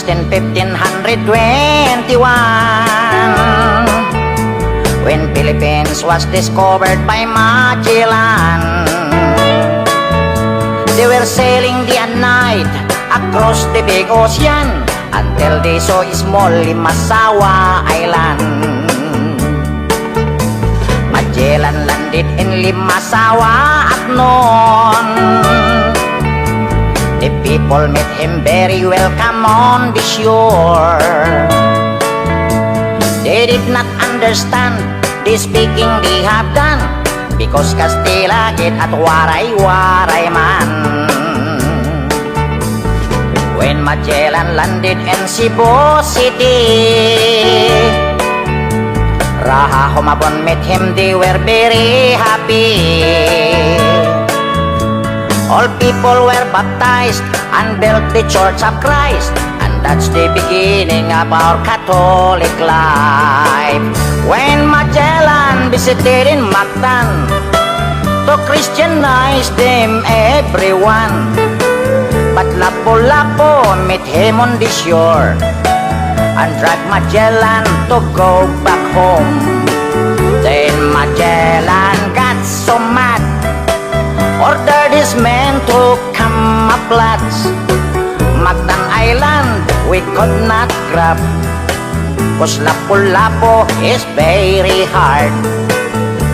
in 1521, when Philippines was discovered by Magellan. They were sailing day and night across the big ocean until they saw small Limasawa Island. Magellan landed in Limasawa at noon. The people met him very welcome on the shore. They did not understand the speaking they have done, because Kastila git at waray-waray man. When Magellan landed in Cebu City, Raha Humabon met him, they were very happy. All people were baptized and built the Church of Christ, and that's the beginning of our Catholic life. When Magellan visited in Mactan to Christianize them everyone, but Lapu-Lapu met him on the shore and dragged Magellan to go back home. Then Magellan got so mad, ordered his men to come up lads. Mactan Island we could not grab, 'cause Lapu-Lapu is very hard.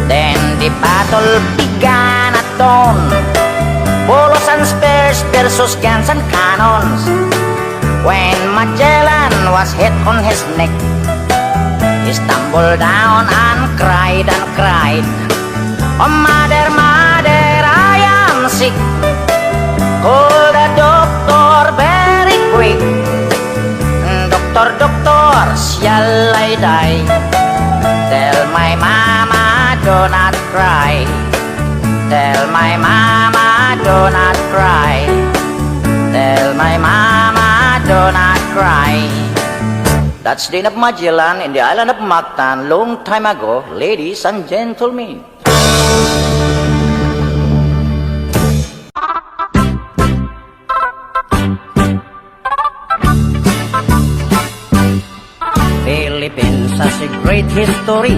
Then the battle began at dawn, bolos and spears versus guns and cannons. When Magellan was hit on his neck, he stumbled down and cried and cried, "Oh mother, mother, I am sick. Call the doctor very quick. Doctor, doctor, shall I die? Tell my mama do not cry. Tell my mama do not cry. Tell my mama do not cry." That's the end of Magellan in the island of Mactan long time ago, ladies and gentlemen. Philippines has a great history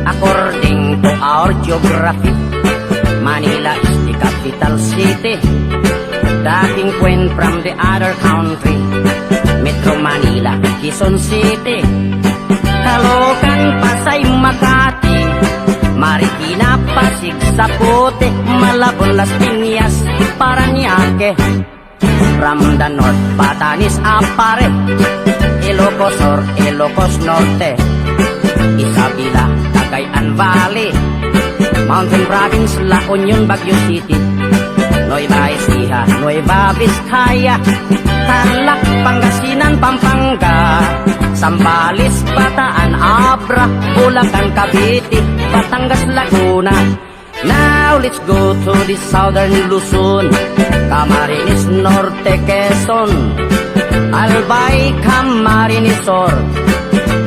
according to our geography. Manila is the capital city, dating queen from the other country. Metro Manila, Quezon City, Caloocan, Pasay, Makati, Marikina, Pasig, Zapote, Malabon, Las Piñas, Parañaque. From the north, Batanes, Apare, Ilocos Sur, Ilocos Norte, Isabela, Cagayan Valley, Mountain Province, La Union, Baguio City, Nueva Ecija, Nueva Vizcaya, Tarlac, Pangasinan, Pampanga, Zambales, Bataan, Abra, Bulacan, Cavite, Batangas, Laguna. Now let's go to the southern Luzon, Camarines Norte, Quezon, Albay, Camarines Sur,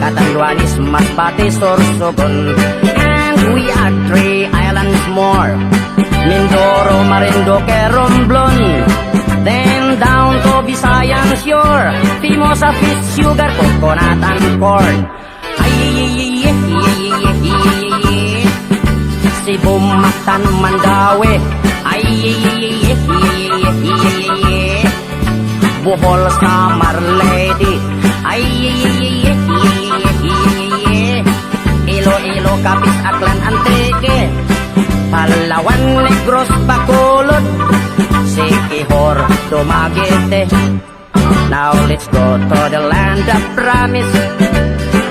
Catanduanes, Masbate, Sorsogon. And we are 3 islands more, Mindoro, Marinduque, Romblon. Then down to Visayan shore, Fimosa, fish, sugar, coconut, and corn. Cebu, Mactan, Mandaue, Bohol, Samar, Leyte, Iloilo, Capiz, Aklan, Antique, Palawan, Negros, Bacolod, Siquijor, Dumaguete. Now let's go to the land of promise,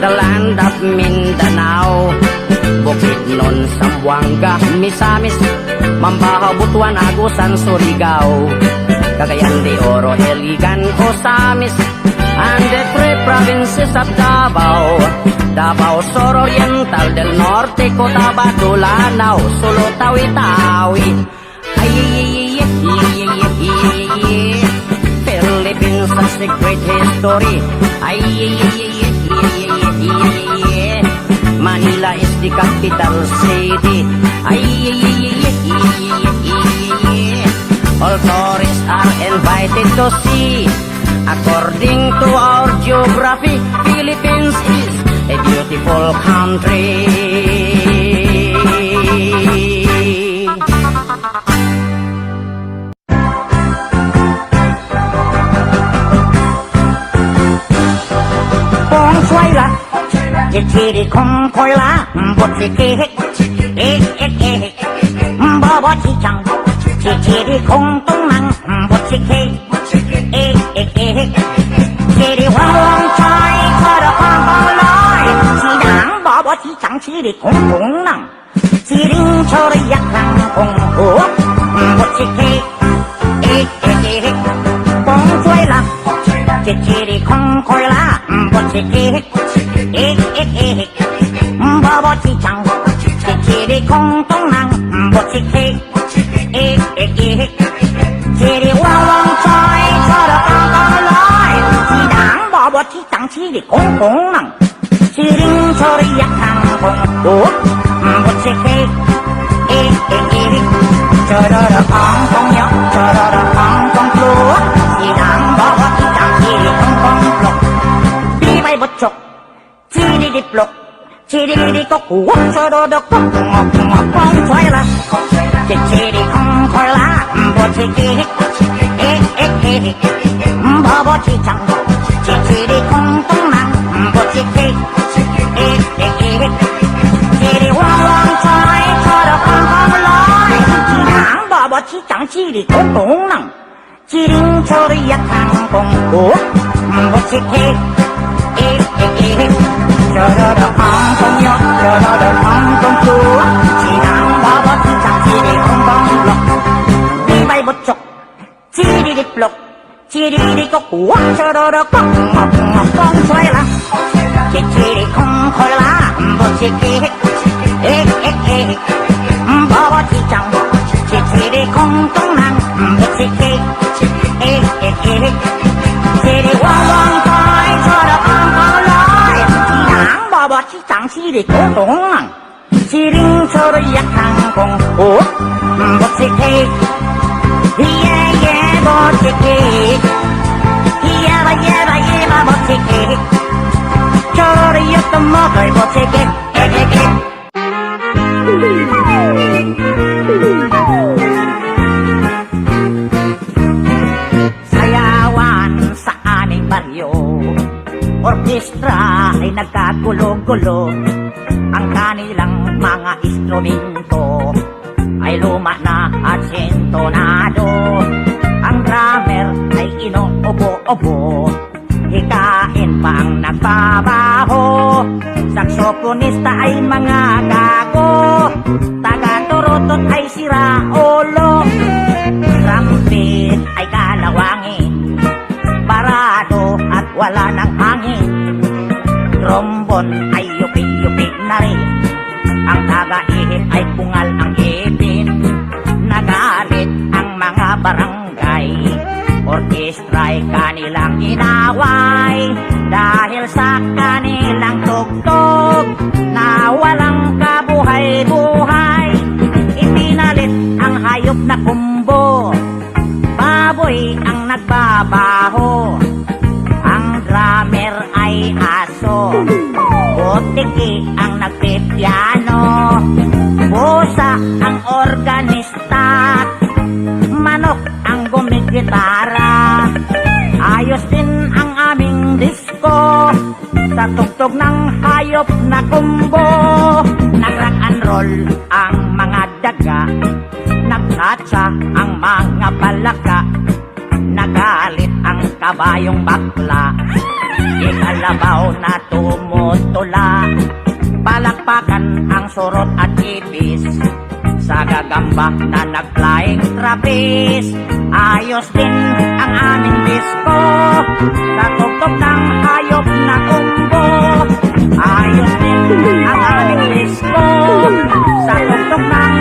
the land of Mindanao, Bukidnon, Zamboanga, Misamis, Mambahaw, Butuan, Agusan, Surigao, Cagayan de Oro, Iligan, Osamis, and the 3 provinces of Davao, Davao Sur Oriental, del Norte, Cotabato, Lanao, Sulu, Tawi-Tawi. Philippines has a great history. Manila is the capital city. All tourists are invited to see According to our geography, Philippines is a beautiful country. Kung suway la, chiri kung koy la, bot si kihik, baba chi chang, chiri kung tung nang, bot si kihik, chiri wang wang chai, kada pang pang loy, si dang baba chi chang, chiri kung tung nang, chiring chori yak nang kung hu, bot si kihik, kung suway la, chiri kung koy la, bot si kihik, baba chi chang, chiri kung tung nang, bot si kihik, chiri wang wang chai, kada pang pang loy, si dang baba chi chang, chiri kung tung nang, chiring chori yak nang kung hu, bot si kihik, chororo kong kong yok, chororo kong kong pluk, si dang baba chi chang, chiri kung kong pluk, di bay bot chok, chiri di pluk, chiri di kok wak, chororo kong ngok ngok kong choy la, chiri kong koy la, bot si kihik, baba chi chang, chiri kong tung nang, bot si kihik, chiri wang wang choy, chororo kong kong loy, si dang baba chi chang, chiri kong tung nang, chiring chori yak nang kong hu, bot si kihik, chororo kong kong yok, chororo kong kong pluk, si dang baba chi chang, chiri kong kong pluk, di bay bot chok, chiri di pluk, chiri di kok wak, chororo kong ngok ngok kong choy la, chiri kong koy la, bot si kihik, baba chi chang, chiri kong tung nang, bot si kihik, chiri wang wang choy, chororo kong kong loy, si dang baba chi chang, chiri kong tung nang, chiring chori yak nang kong hu, bot si kihik, bot si kihik, yeba bot si kihik, chori yak tumokoy bot si kihik, sayawan sa aming baryo, orkestra ay nagkagulo-gulo, ang kanilang mga instrumento ay luma na at sintonado, ang drummer ay inuubo-ubo, hikain pa ang nagbabaho, saksoponista ay mga gago, taga-turutot ay sira ulo, trumpet ay kalawangin, parado at wala ng hangin, trombon ay yupi-yupi na rin, ang taga-ihip ay pungal ang ipin, nagalit ang mga barangay, orkestra ay kanilang inaway, dahil sa kanilang tugtog na walang kabuhay-buhay, ipinalit ang hayop na kumbo, baboy ang nagbabaho, ang drummer ay aso, butiki ang nagpipiano, busa ang organista, manok ang gumigitara, ayos din ang aming disco, sa tugtog ng hayop na kumbo, nag-rock and roll ang mga daga, nagkatsa ang mga palaka, nagalit ang kabayong bakla, ikalabaw na tumutula, palakpakan ang surot at ipis, sa gagamba na nag-flying trapeze, ayos din ang aming disco, sa tugtog ng hayop na kumbo, ayos din ang aming disco, sa tugtog ng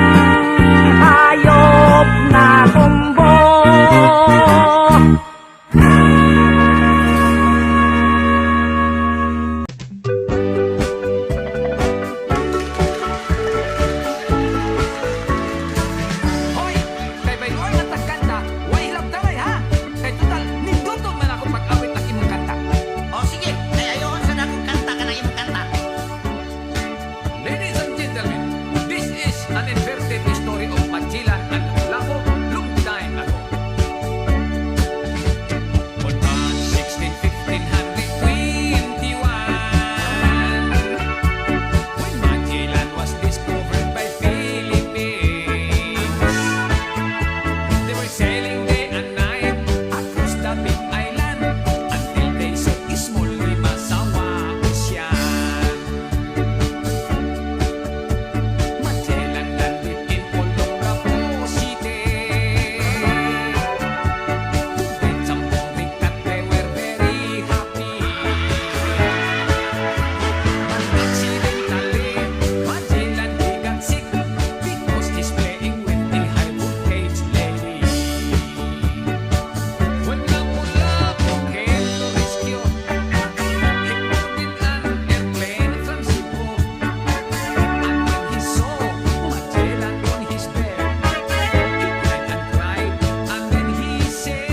hayop na kumbo. Hoy, kay Bayloy ang tagkanta, way hilab damay ha. Kay total, nindutog man ako pag an inverted story of Magellan and Lapu long time ago. On March 16, 1521, when Magellan was discovered by Philippines, they were sailing day and night across the big island until they saw a small Limasawa Ocean. Magellan landed in Olongapo City. Then some moving that they were very happy. But accidentally, Magellan he got sick because he's playing with the high voltage lady. When Lapu-Lapu came to rescue, he boarded an airplane from Cebu. And when he saw Magellan on his bed, he cried and cried, and then he said,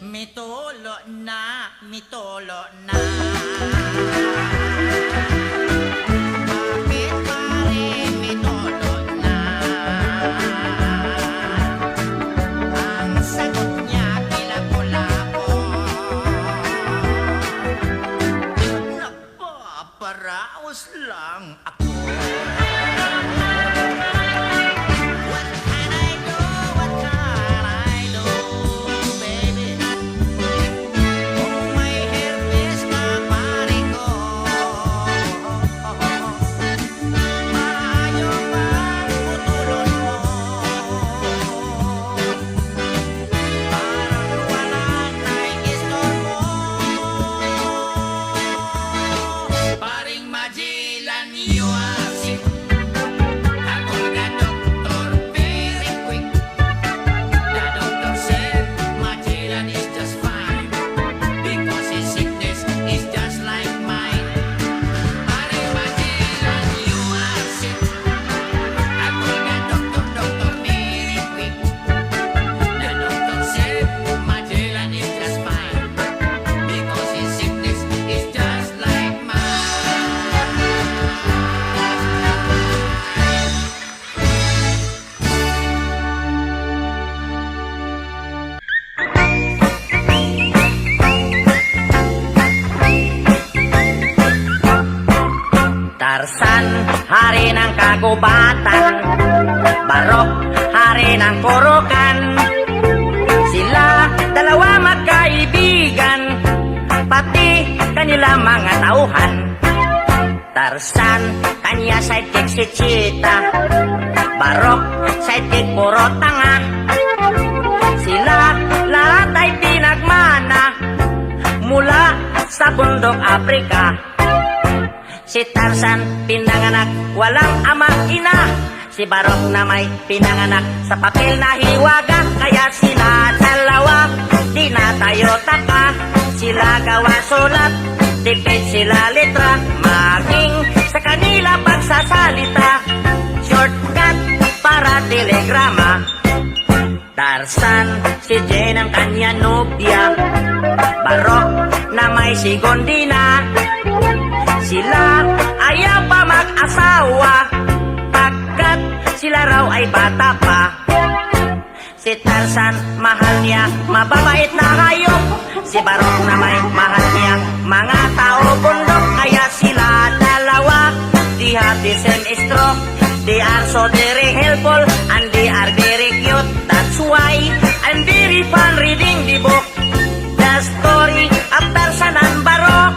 Mitolo na, mitolo na. Bakit pare mitolo na? Ang sagot niya kilako-lako. Nagpaparaos lang ako. What can I do? What can I do, baby? Kung may herpes ka pare ko, maayo bang putulon mo? Parang walang naiistorbo. Paring Magellan, you are sick. Ako ka doktor, very quick. The doctor said Magellan is just fine because his sickness is just like mine. Paring Magellan, you are sick. Ako ka doktor, very quick. The doctor said Magellan is just fine because his sickness is just like mine. Tarzan, hari ng kagubatan. Barok, hari ng kurukan. Sila dalawa magkaibigan, pati kanila mga tauhan. Tarzan, kanya sidekick si Cheetah. Barok, sidekick puro tanga. Sila lahat ay pinagmana mula sa bundok Afrika. Si Tarzan pinanganak walang amang ina. Si Barok na may pinanganak sa papel na hiwaga. Kaya sila dalawa di na tayo taka. Sila gawa sulat, dikit sila litra. Maging sa kanila pagsasalita, shortcut para telegrama. Tarzan, si Jane ang kanya nobya. Barok na may si Gondina. Sila ayaw pa mag-asawa pagkat sila raw ay bata pa. Si Tarzan, mahal niya mababait na hayop. Si Barok na may mahal niya mga tao bundok. Kaya sila dalawa, they have the same stroke. They are so very helpful and they are very cute. That's why I'm very fun reading the book, The Story of Tarzan and Barok.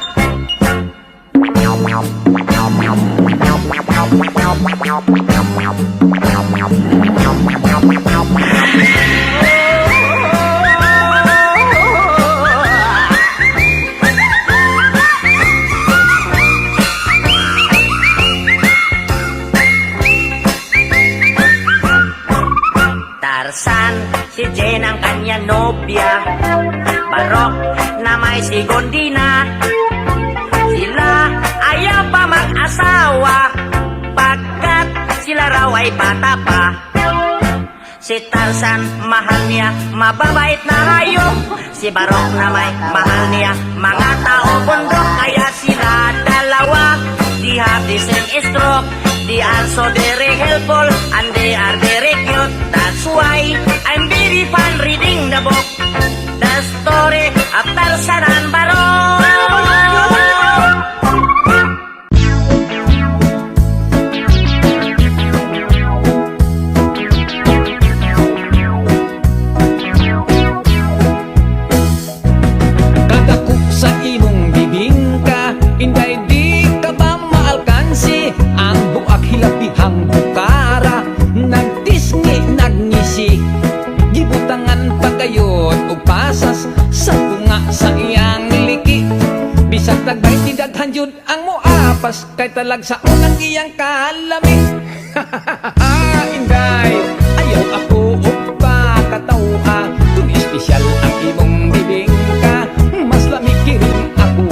Tarzan, si Jane ang kanya nobya. Barok na may si Gondina. Sila ayaw pa mag-asawa pagkat sila raw ay bata pa. Si Tarzan, mahal niya mababait na hayop. Si Barok na may mahal niya mga tao bundok. Kaya sila dalawa, they have the same stroke. They are so very helpful and they are very cute. That's why I'm very fun reading the book. The story of Tarzan and Barok. Kadako sa imong bibingka, inday di ka ba maalkansi? Ang buak hilapihang bukara, nagtisngi nagngisi. Gibutangan pagayon o pasas sa tunga sa iyang liki. Bisag tagbay tidaghan yun ang muapas, kay talag sa unang iyang kalami. Inday, ayaw ako upa katawa, kung espesyal ang imong bibingka, mas lamikirin ako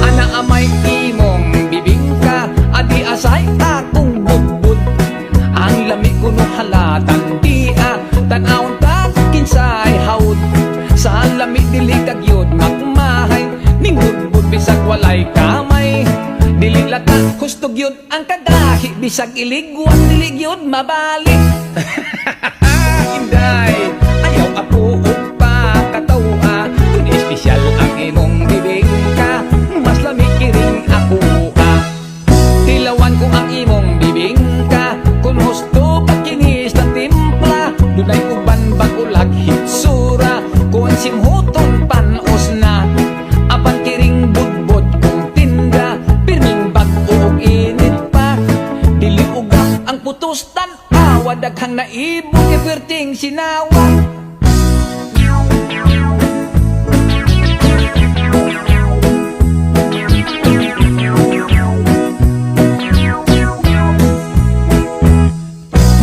ana amay imong bibingka, adi asay akong budbud. Ang lami ko no halatan dia, tanawon ta kinsay haud. Sa lami dili kagyod magmahay, ning budbud bisag walay kamay. Dili lata hustog yun ang kadahi, bisag iligwat dili yun mabalik. Inday, ayaw ako upa katawa, kung espesyal ang imong bibingka, mas lamikiring ako Tilawan ko ang imong bibingka, kung husto pagkinis na timpla, dunay uban bagulag hitsura, kung simhuton panos na, apan kiring budbod kong tinda, pirming bag-o init pa, dili ugap ang putos tan-awa, daghang naibog iperting sinawa.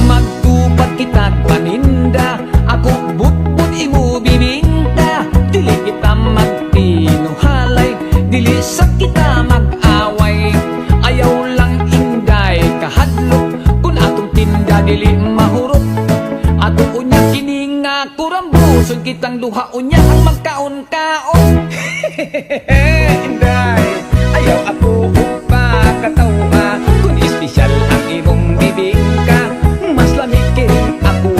Magtupad kita't paninda, ako budbud imo bibingka, dili kita magtinuhalay, dili sa kita mag-away. Ayaw lang inday kahadlok, kung atong tinda dili mahurot. Ato unya kini nga kurambuson, kitang duha unya ang magkaon-kaon. Inday, ayaw ako upa katawa, kung espesyal ang imong bibingka, mas lamikirin ako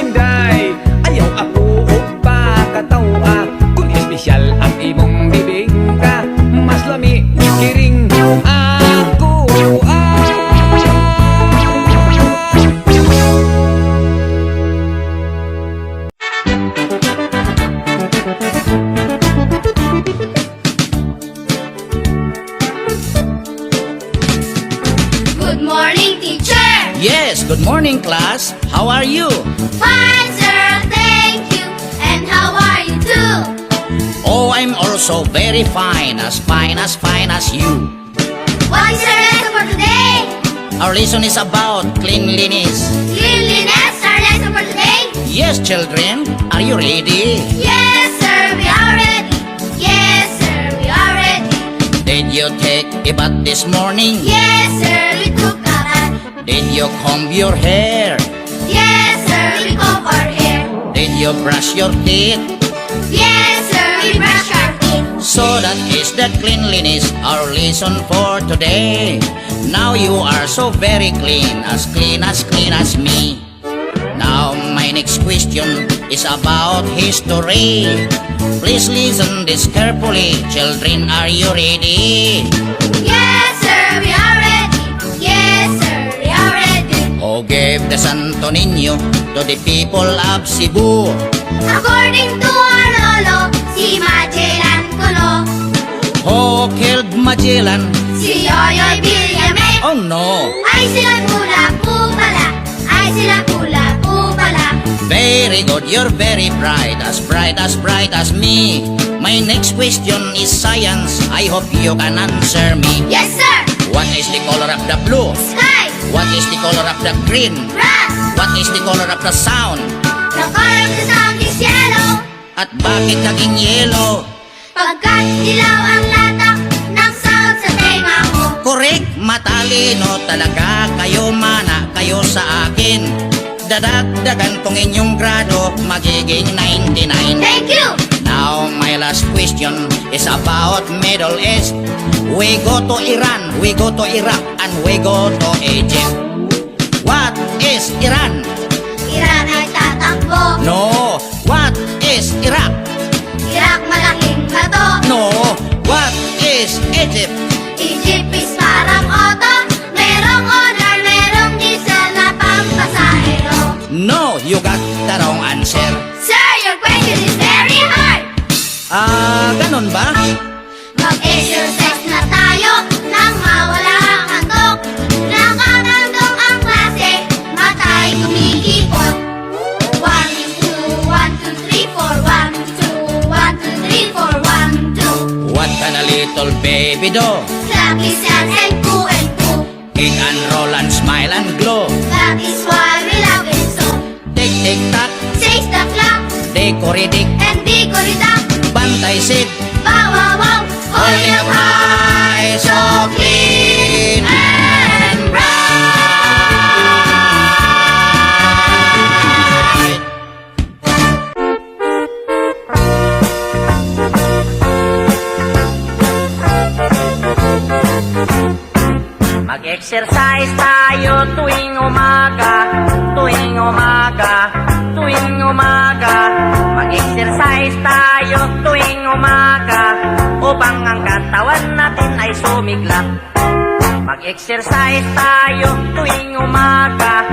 Inday, ayaw ako upa katawa, kung espesyal ang imong bibingka, mas lamikiring ako Good morning, teacher. Yes, good morning class. How are you? Fine, sir. Thank you. And how are you too? Oh, I'm also very fine as you. What is our lesson for today? Our lesson is about cleanliness. Cleanliness, our lesson for today? Yes, children, are you ready? Yes, sir. We are ready. Yes, sir. We are ready. Did you take a bath this morning? Yes, sir. We took a bath. Did you comb your hair? Yes, sir. We comb our hair. Did you brush your teeth? Yes, sir. We brush our teeth. So that is the cleanliness, our lesson for today. Now you are so very clean as me. Now my next question is about history. Please listen this carefully. Children, are you ready? Yes, sir. We are ready. Yes, sir. We are ready. Who gave the Santo Niño to the people of Cebu? According to our lolo, si Magellan Kuno, Who killed Magellan? si Yoyoy Villame. Oh no! Ay sila pula po pala, ay sila pula po pala. Very good, you're very bright as me. My next question is science. I hope you can answer me. Yes, sir. What is the color of the blue? Sky, What is the color of the green? grass, What is the color of the sound? the color of the sound is yellow. At bakit naging yellow? Pagkat dilaw ang latak ng sound sa tenga mo. Correct, matalino talaga kayo, mana kayo sa akin. Dadagdagan tong inyong grado, magiging 99. Thank you! Now my last question is about Middle East. We go to Iran, we go to Iraq, and we go to Egypt. What is Iran? Iran ay tatakbo. No. What is Iraq? Iraq malaking bato. No. What is Egypt? Egypt is parang auto. Merong honor, merong diesel na pampasahero. No, you got the wrong answer. Sir, your question is very hard. Ganun ba? Mag-exercise na tayo nang mawala ang antok. Nakatandong ang klase, matay kumikipot. 1, 2, 1, 2, 3, 4 1, 2, 1, 2, 3, 4 1, 2. What can a little baby do? Clap his hands and poo and poo. Kick and roll and smile and glow. That is why we love it so. Tick, tick, tock, 6 the clock dekoridik, and bigoridak. bantay sid. Wow, wow, wow. Holding up high, so clean and bright. Mag-exercise tayo tuwing umaga, tuwing umaga, tuwing umaga. Mag-exercise tayo tuwing umaga, upang ang katawan natin ay sumigla. Mag-exercise tayo tuwing umaga,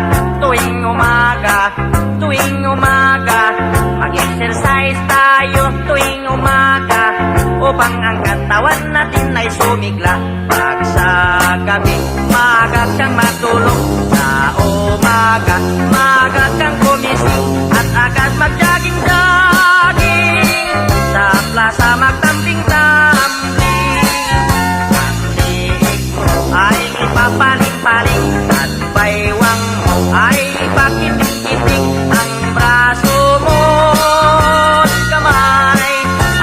tuwing umaga, tuwing umaga. Mag-exercise tayo tuwing umaga, upang ang katawan natin ay sumigla. Pag sa gabi, maaga kang matulog. Sa umaga, maaga kang gumising, at agad mag-jogging-jogging. Sa plaza magtambling-tambling. Ang liig mo ay ipapaling-paling, at baywang mo ay ipakiting-kiting. Ang braso mo at kamay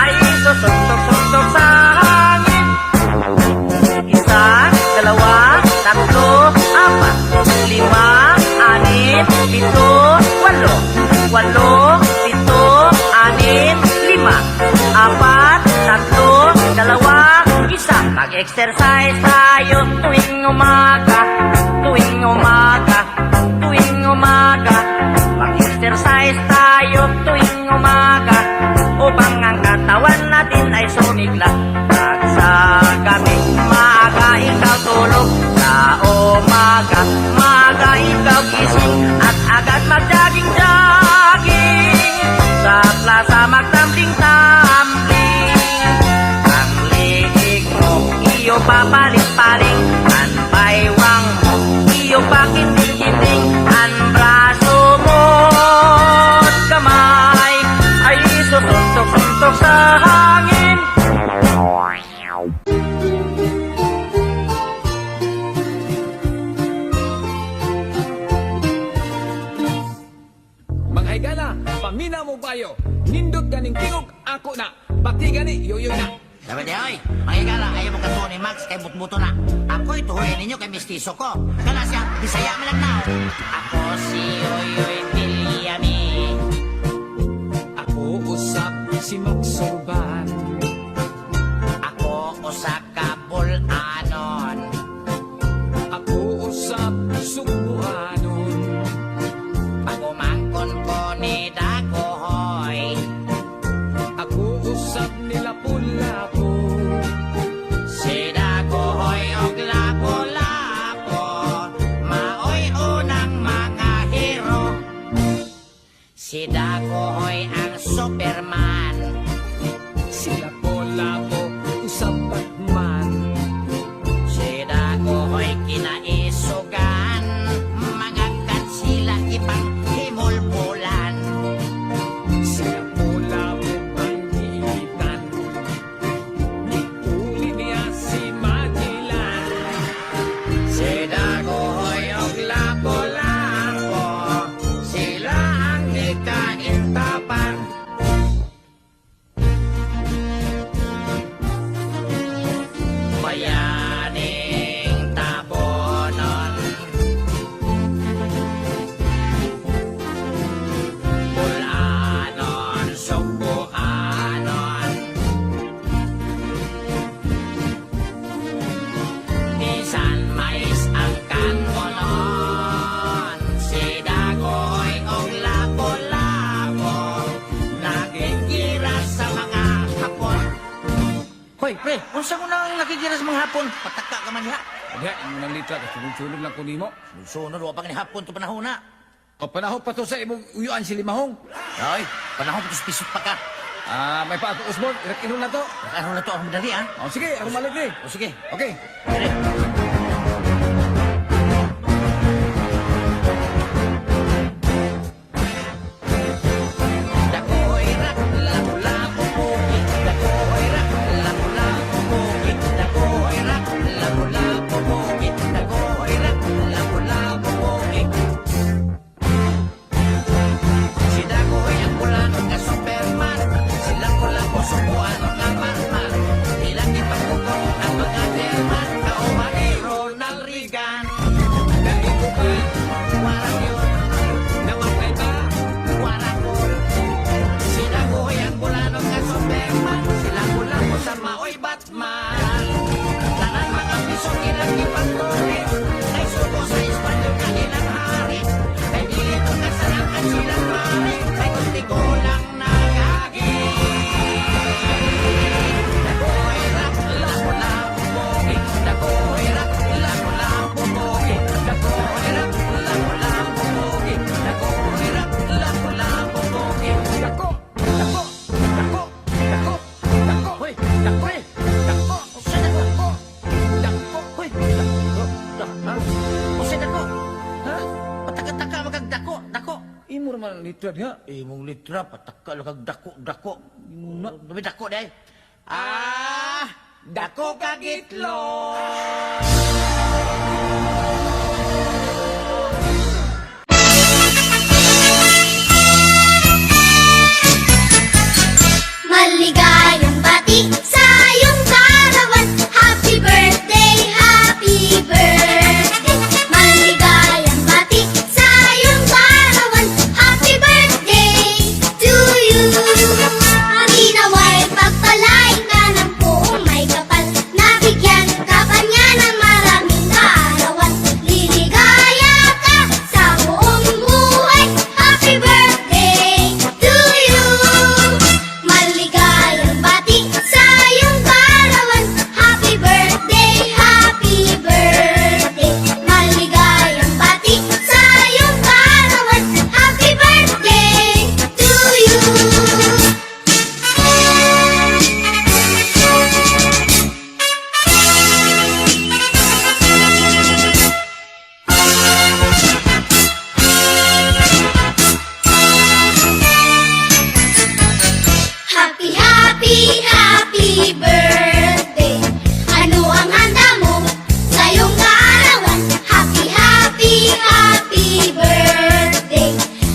ay isusuntok-suntok sa hangin. Isa, dalawa, tatlo, apat, lima, anim, pito, walo. Walo, pito, anim, lima, apat, tatlo, dalawa, isa. Mag-exercise tayo tuwing umaga, tuwing umaga, tuwing umaga. Mag-exercise tayo tuwing umaga, upang ang katawan natin ay sumigla. Pag sa gabi, maaga ikaw tulog. Sa umaga, maaga ikaw gising, at agad mag-jogging-jogging. Sa plaza magtambling-tambling. Ang liig mo, iyo papaling-paling. Ang baywang mo, iyo pakiting-kiting. Ang braso mo at kamay ay isusuntok-suntok sa hangin. Mga higala, pamina mo bayo. Nindot ganing tingog, ako na. Pati gani, yoyoy na. Dapat di, oy, makikala, ayaw mo katuwa ni Max kay butbuto na. Ako'y tuhuyin ninyo kay mistiso ko. Kala siya, bisaya mo lang na. Ako si Yoyoy Villami. Ako usap si Max Urban. Ako usa ka bulanon. Ako usap subuanon. Pagumangkon ko ni Dagohoy. Ako usap nila pulapo. Si Dagohoy og lapo-lapo. Maoy unang mga hero. Si Dagohoy ang Superman. Sila pulapo, usap Batman. Si Kung saan ko nang nakikira sa mga hapon, pataka ka man diha. Diha, yung nang litra, sunod-sunod lang ko nimo. Sunod, wala pa ni hapon to panahon na. O panahon pa to sa imong uyuan si Limahong. Ay, panahon pa to pisot pa ka. May paato Usbon, irakino na to. Ano na to, ang madali ah. O sige, ako malik ni. O sige, Okay. dire. Ronald Reagan. Dahil ko ba, warang yun. Namatay ba? Warang ko. Sila ko ang bulanong nga Superman. Sila ko lang ko sa maoy Batman. Tanan mga piso ilang ipagtuloy. Ay suko sa Espanyol ka ilang hari. Ay dilito ka sa langkat silang mari. Ay kunti ko lang nagagi. Dagoy rap, lapo-lapo pogi. Dagoy rap, lapo-lapo pogi. Dagoy rap, lapo-lapo pogi. Dagoy rap, lapo-lapo pogi. Dako, dako, dako, dako, dako, hoy, dako, dako, Sa dako. dako, Hoy, dako. Ha? O sa dako. Ha? Pataka-taka magagdako, dako. imo naman ang litra diha. Imong litra, pataka lo kag dako, dako. Imuna. Dumi dako day. Dako kagitlo. Maligayang bati sa iyong karawan. Happy birthday, happy birthday. Maligayang bati sa iyong karawan. Happy birthday to you. Ang inaway pagpalain ka ng buong may kapal. Nabigyan ka pa niya ng maraming kaarawan. Liligaya ka sa buong buhay. Happy birthday to you. Maligayang bati sa iyong karawan. Happy birthday, happy birthday. Maligayang bati sa iyong karawan. Happy birthday to you. Happy, happy, happy birthday. Ano ang handa mo sa iyong kaarawan? Happy, happy, happy birthday.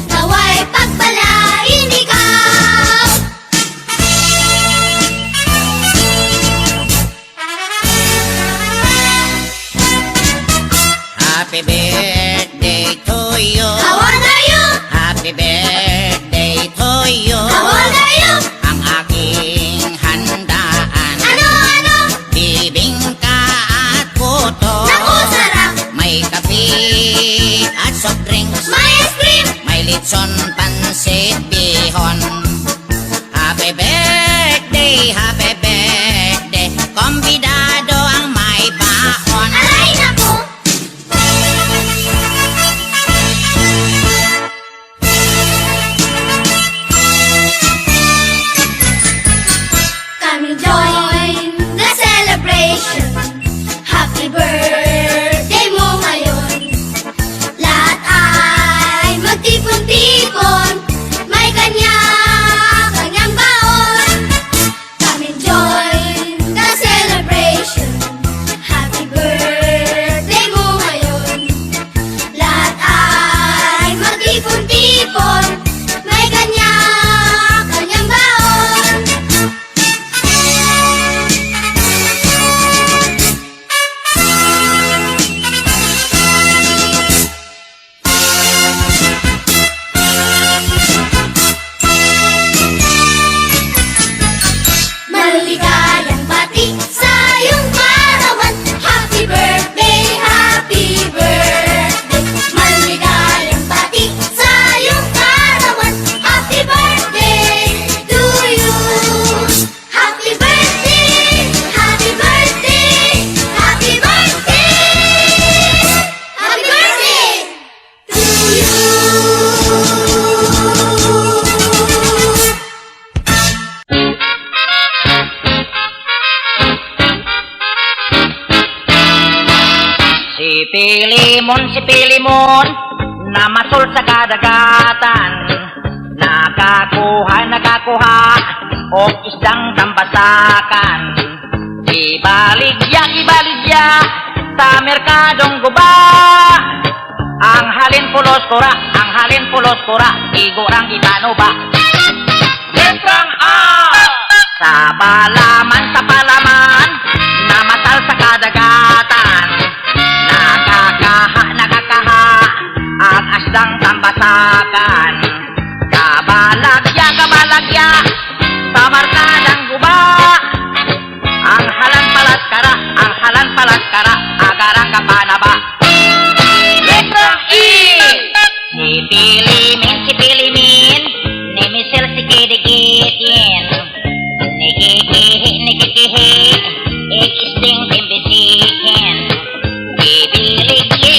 Naway pagpalain ikaw. Happy birthday to you. How old are you? Happy birthday to you. How old are you? Ang aking handaan. Ano? Bibingka at puto. Naku, sarap. May kape at soft drinks. May ice cream. May litson, pansit, bihon. Happy birthday, happy birthday. Kombidado ang may baon. Aray, naku. Come join the celebration. Happy birthday mo ngayon. Lahat ay magtipon-tipon. May kanya Si Pilimon, na masul sa kadagatan. Nakakuha, o isdang tambasakan. Ibaligya, sa merkadong guba. Ang halin pulos kura, igurang ipano ba? Letrang A! Sa palaman, na masal sa kadagatan. Nakakaha, ang asdang tambasakan. Kabalagya, sa markadang guba. Ang halan palas kara, agarang kapanaba. Letrang E! Si Pilimin, ni Michelle si Kidikitin. Nikikihi, ikisting timbisikin. Gibiligye,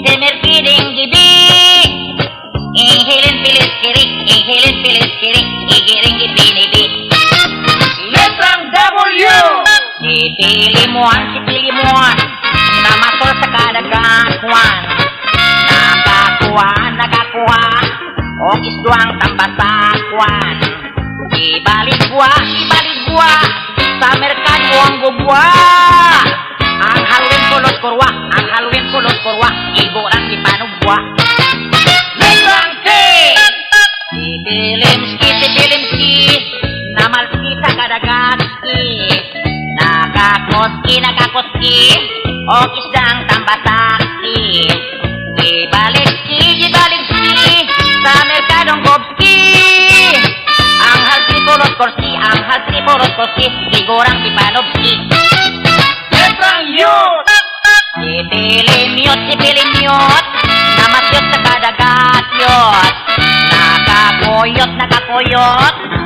si Merkiding gibi. Ihilin pilis kiri, igiring ipinibi. Letrang W! Si Pilimuan, na masol sa kadagatan. Nakakuha, o isduang tambasakwan. Ibaligwa, sa merkado ang gubwa. Ang halwin pulos kurwa, igurang ipanubwa. Letrang T! Si Pilimski, na malski sa kadagati. Nakakoski, o isdang tambasaki. Gibaligsi, sa merkadong gobski. Ang halsi pulos korsi, igurang ipanubski. Letrang U! Si Pilimyot, na masyot sa kadagatyot. Nakakuyot,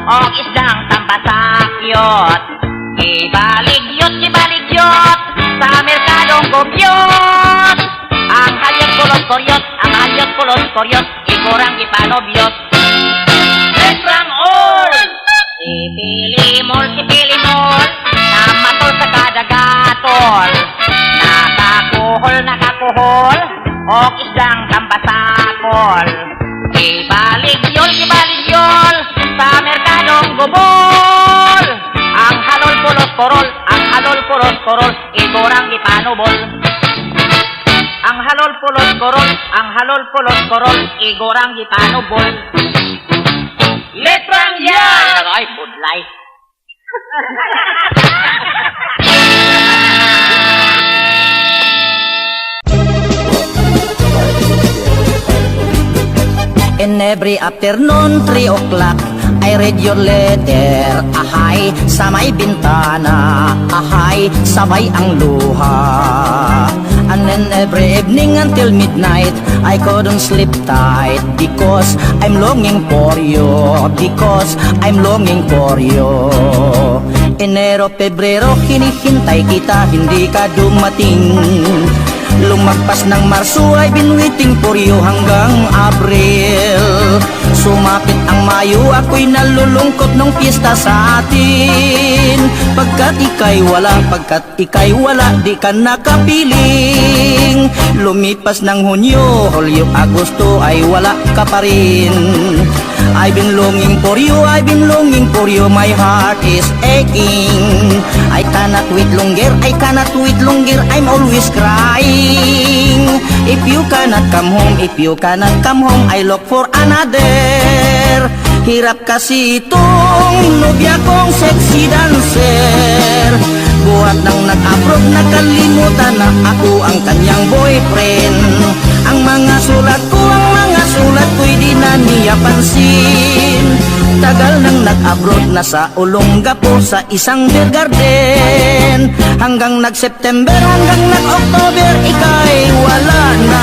o isdang tambasakyot. Ibaligyot, sa merkadong gobyot. Ang halyot pulos koryot, igurang ipanobyot. Letrang O! Si Pilimol, na matol sa kadagatol. Nakakuhol, o isdang tambasakol. Ibaligyol, sa merkadong gubol. Ang halol pulos korol, igurang ipanubol. Ang halol pulos korol, igurang ipanubol. Letrang yan! Ay, budlay. In every afternoon, 3 o'clock, I read your letter. Ahay, sa may bintana. Ahay, sabay ang luha. And then every evening until midnight, I couldn't sleep tight. Because I'm longing for you. Enero, Pebrero, hinihintay kita, hindi ka dumating. Lumagpas ng Marso, I've been waiting for you hanggang Abril. Sumapit ang Mayo, ako'y nalulungkot nung piyesta sa atin. Pagkat ika'y wala, di ka nakapiling. Lumipas ng Hunyo, Hulyo, Agosto, ay wala ka pa rin. I've been longing for you, my heart is aching. I cannot wait longer, I'm always crying. If you cannot come home, I look for another. Hirap kasi itong nobya kong sexy dancer. Buhat nang nag-abroad, nakalimutan na ako ang kanyang boyfriend. Ang mga sulat ko'y di na niya pansin. Tagal nang nag-abroad, nasa Olongapo sa isang beer garden. Hanggang nag-September, hanggang nag-October, ika'y wala na.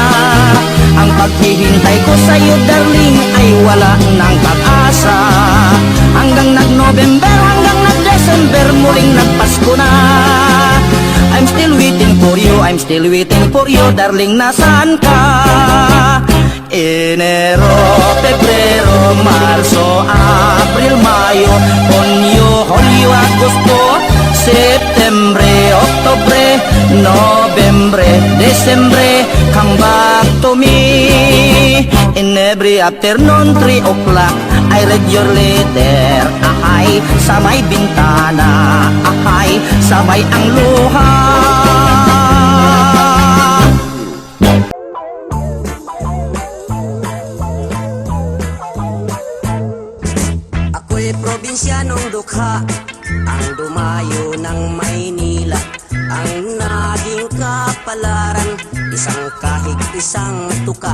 Ang paghihintay ko sa'yo, darling, ay wala nang pag-asa. Hanggang nag-November, hanggang nag-December, muling nagpasko na. I'm still waiting for you, darling, nasaan ka? Enero, Pebrero, Marso, Abril, Mayo, Junio, Julio, Agosto, Septembre, Oktubre, November, Desembre, come back to me. In every afternoon, 3 o'clock, I read your letter. Ahay, sa may bintana. Ahay, sabay ang luha. Ako'y probinsyanong dukha, ang dumayo ng Maynila. Ang naging kapalaran, isang kahig, isang tuka.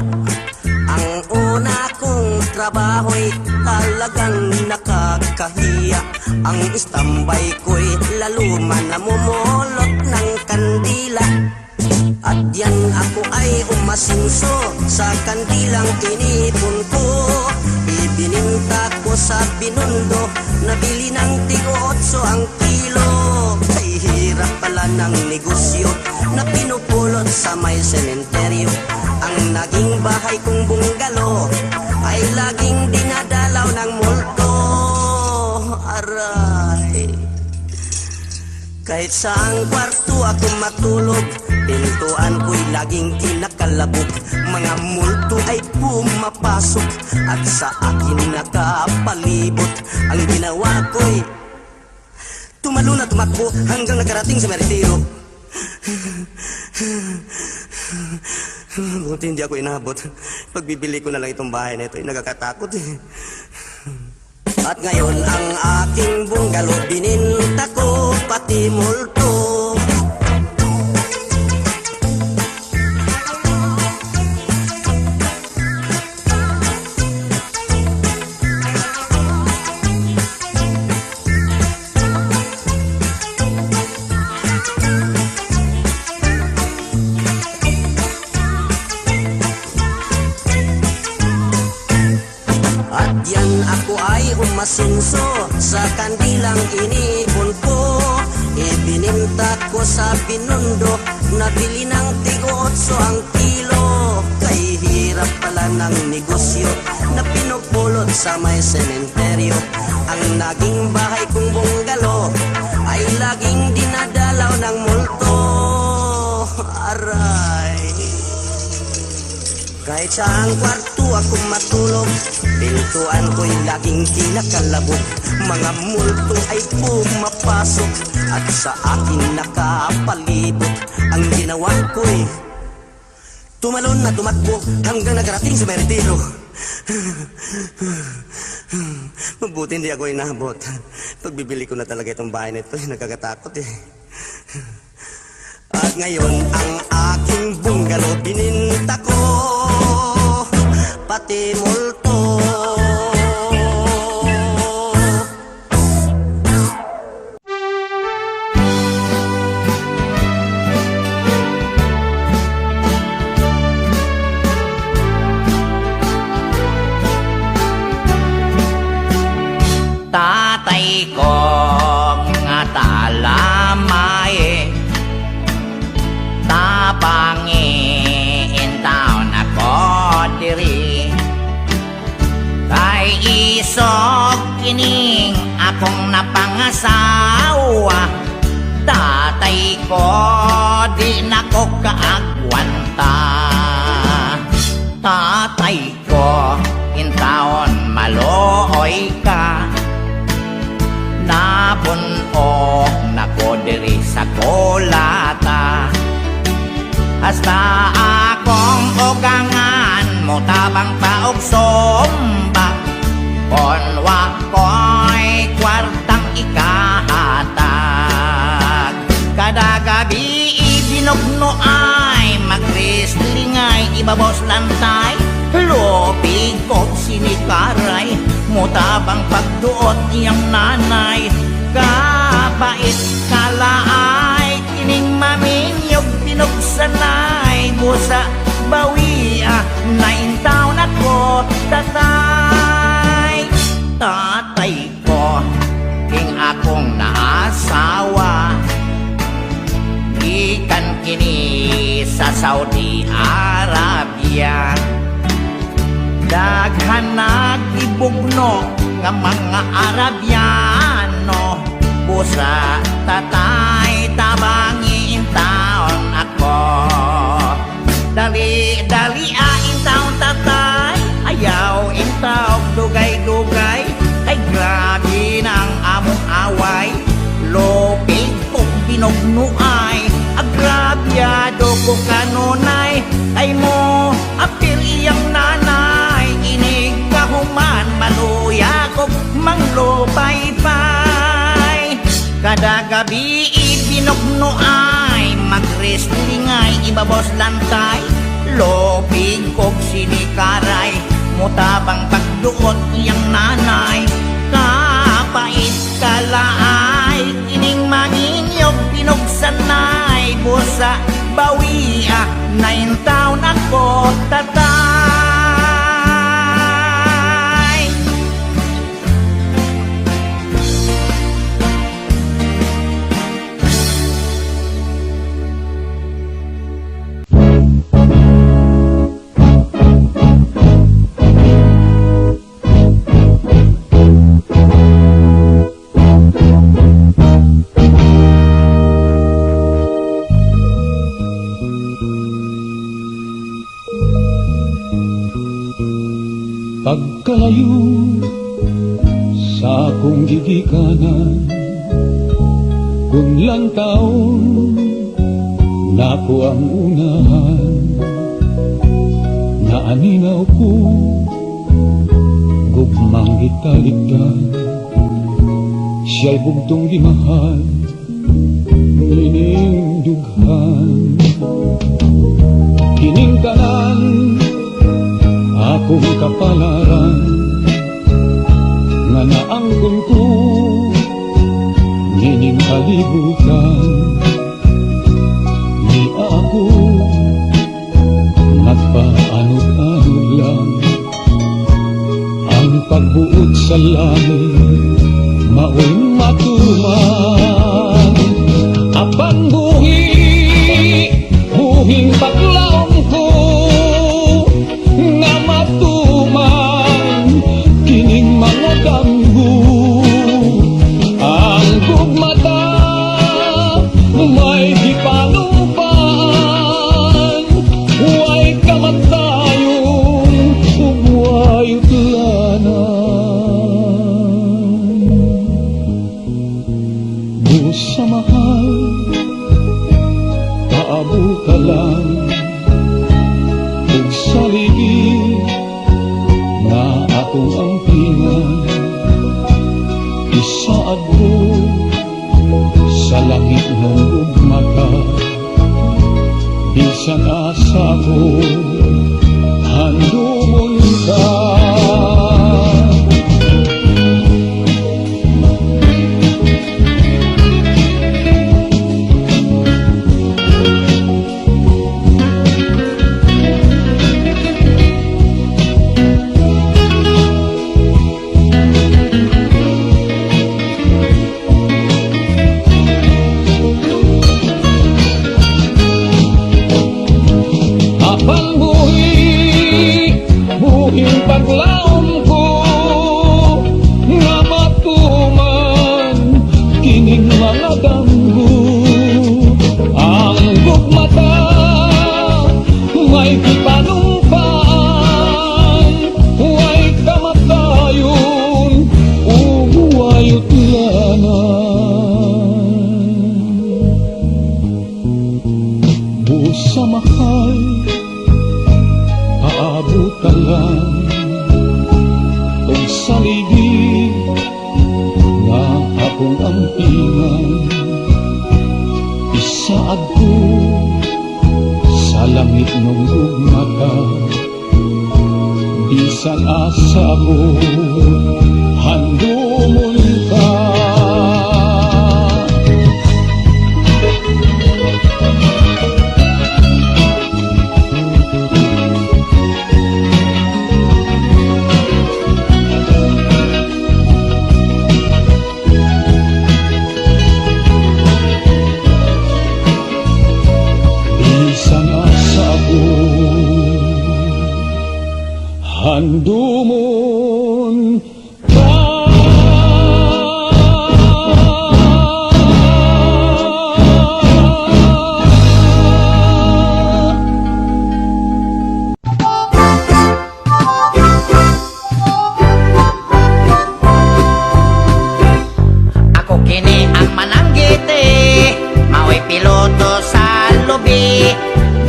Ang una kong trabaho'y talagang nakakahiya. Ang istambay ko'y laluman na mumulot ng kandila. At yan ako ay umasinso sa kandilang inipon ko. Ibininta ko sa Binondo, nabili ng tig-8 ang kilo. Kay hirap pala ng negosyo na pinupulot sa may sementeryo. Ang naging bahay kong bungalo ay laging dinadalaw ng multo. Aray, kahit saang kwarto ako matulog, pintuan ko'y laging kinakalabog. Mga multo ay pumapasok at sa akin nakapalibot. Ang ginawa ko'y tumalo na tumakbo hanggang nakarating sa meritero. Buti hindi ako inabot. Pagbibili ko na lang itong bahay na ito ay nagkakatakot eh. At ngayon ang aking bungalo bininta ko pati multo. At yan ako ay umasinso sa kandilang inipon ko. Ibininta ko sa Binondo, nabili ng tig-8 ang kilo. Kay hirap pala ng negosyo na pinupulot sa may sementeryo. Ang naging bahay kong bungalo ay laging dinadalaw ng multo. Aray, kahit saang kwarto ako matulog, pintuan ko'y laging kinakalabog. Mga multo ay pumapasok at sa akin nakapalibot. Ang ginawa ko'y tumalon na tumakbo hanggang nakarating sa meritero. Mabuti hindi ako inabot. Pagbibili ko na talaga itong bahay na ito, nagkakatakot eh. At ngayon ang aking bungalo bininta ko pati multo. Tatay ko nga talamay, tabangi in town ako diri. Kay isog kining akong napangasawa, tatay ko di nako kaagwanta. Tatay ko in town malooy ka, nabunog nako diri sa kolata. Hasta akong ugangan mo tabang paog somba, konwa ko'y kwartang ikahatag. Kada gabi ibinugno ay mag-wrestling ay ibabos lantay. Lupig ko sinikaray, mutabang pagduot iyang nanay. Kabait kalaay, kining maminyog pinugsanay. Busa bawia, naintaw na ko tatay. Tatay ko, king akong naasawa, ikan kini sa Saudi Arabia. Daghan nagibugno nga mga Arabiano, busa tatay tabangi in taon ako. agrabyado ko kanunay, ay mo apil iyang nanay, inig kahuman maluya kog manglupay-pay. Kada gabi ibinugno ay magrestlingay, ibabos lantay, lobig kog sinikaray, mutabang pagduot iyang nanay, kapait kalaay, ining maninyog pinugsanay, busa bawiya, 9 taon ako tatay. Pagkayo sa akong gigikanan, kung lang taon na ko ang unahan, naaninaw ko gugmang italigdan, siya'y bugtong gimahal, nining dughan, kining tanan akong kapalaran, nga naangkon ko nining kalibutan, ni ako nagpaanod-anod lang, ang pagbuot sa langit mao'y matuman, apang buhing paglaom ko nga matuman, kining mga damgo ang gugmata, may gipanumpan, way kamatayon ug way utlanan. Busa mahal paabuta lang, ug saligi na akong ampingan, isaad ko sa langit ng ugmata, bisan asa ko handumon ka. Buhing paglaom ko nga matuman, kining mga damgo ang gugmata, may kipanumpan, way kamatayon ug way utlanan. Busa mahal paabutan lang, ug saligi nga akong ampingan, isaad ko sa langit ng ugmata, bisan asa ko handumon ka. Handumon ka. Ako kini ang mananggiti, mao'y piloto dito sa lubi.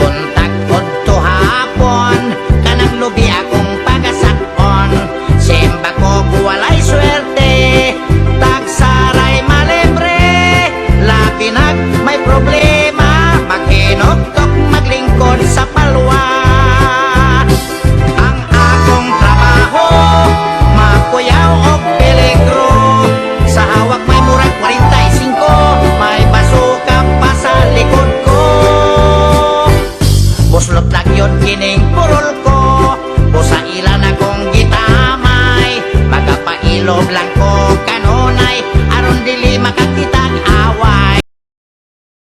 Buntag udto hapon, kanang lubi akong pagasakon. Simba ko walay swerte, tagsaray malibre. Labi nag may problema, maghinugtok maglingkod sa palwa. Ang akong trabaho, makuyaw og peligro. Sa hawak may murag 45, may basuka pa sa likod ko. Buslot lang yun kining purol ko, busa ilan akong gitamay. Magapailob lang ko kanunay, aron dili makakitag away.